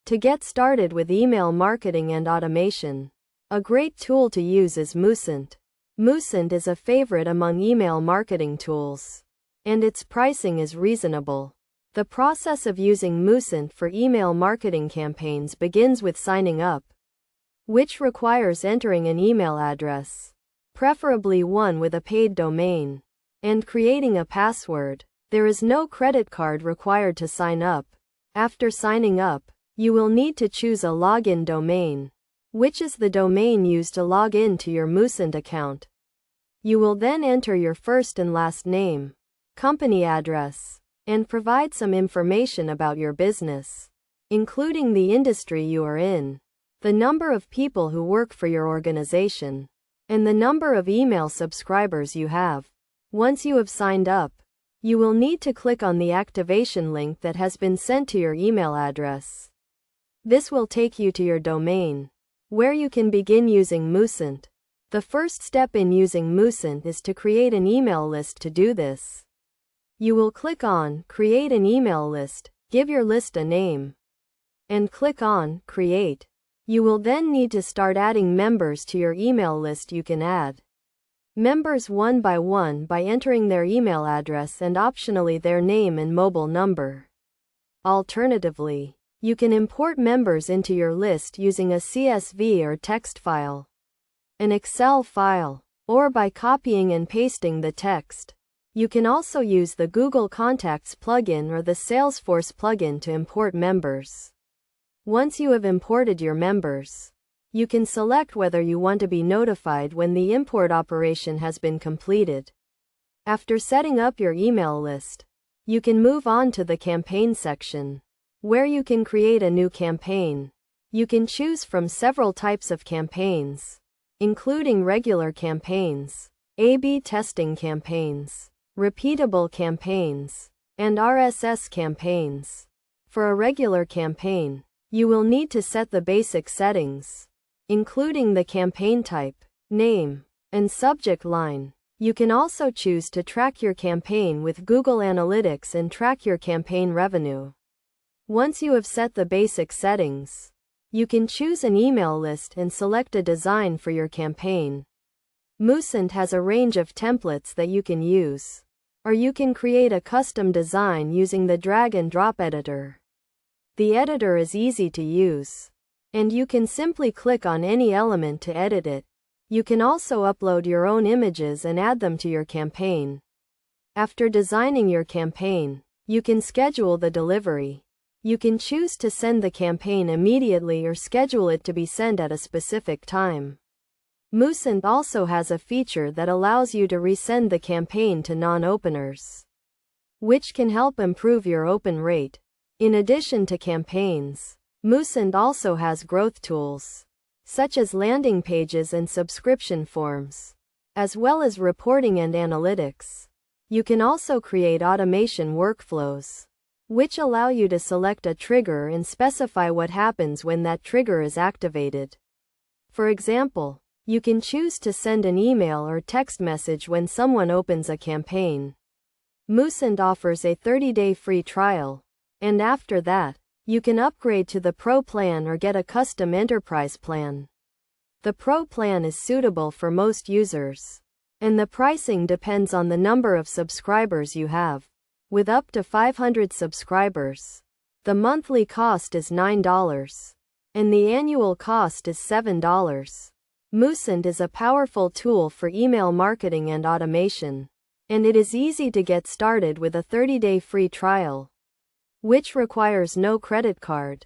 To get started with email marketing and automation, a great tool to use is Moosend. Moosend is a favorite among email marketing tools, and its pricing is reasonable. The process of using Moosend for email marketing campaigns begins with signing up, which requires entering an email address, preferably one with a paid domain, and creating a password. There is no credit card required to sign up. After signing up, you will need to choose a login domain, which is the domain used to log in to your Moosend account. You will then enter your first and last name, company address, and provide some information about your business, including the industry you are in, the number of people who work for your organization, and the number of email subscribers you have. Once you have signed up, you will need to click on the activation link that has been sent to your email address. This will take you to your domain, where you can begin using Moosend. The first step in using Moosend is to create an email list. To do this, you will click on Create an email list, give your list a name, and click on Create. You will then need to start adding members to your email list. You can add members one by entering their email address and optionally their name and mobile number. Alternatively, you can import members into your list using a CSV or text file, an Excel file, or by copying and pasting the text. You can also use the Google Contacts plugin or the Salesforce plugin to import members. Once you have imported your members, you can select whether you want to be notified when the import operation has been completed. After setting up your email list, you can move on to the campaign section, where you can create a new campaign. You can choose from several types of campaigns, including regular campaigns, A/B testing campaigns, repeatable campaigns, and RSS campaigns. For a regular campaign, you will need to set the basic settings, including the campaign type, name, and subject line. You can also choose to track your campaign with Google Analytics and track your campaign revenue. Once you have set the basic settings, you can choose an email list and select a design for your campaign. Moosend has a range of templates that you can use, or you can create a custom design using the drag and drop editor. The editor is easy to use, and you can simply click on any element to edit it. You can also upload your own images and add them to your campaign. After designing your campaign, you can schedule the delivery. You can choose to send the campaign immediately or schedule it to be sent at a specific time. Moosend also has a feature that allows you to resend the campaign to non-openers, which can help improve your open rate. In addition to campaigns, Moosend also has growth tools, such as landing pages and subscription forms, as well as reporting and analytics. You can also create automation workflows, which allow you to select a trigger and specify what happens when that trigger is activated. For example, you can choose to send an email or text message when someone opens a campaign. Moosend offers a 30-day free trial, and after that, you can upgrade to the Pro plan or get a custom enterprise plan. The Pro plan is suitable for most users, and the pricing depends on the number of subscribers you have. With up to 500 subscribers, the monthly cost is $9, and the annual cost is $7. Moosend is a powerful tool for email marketing and automation, and it is easy to get started with a 30-day free trial, which requires no credit card.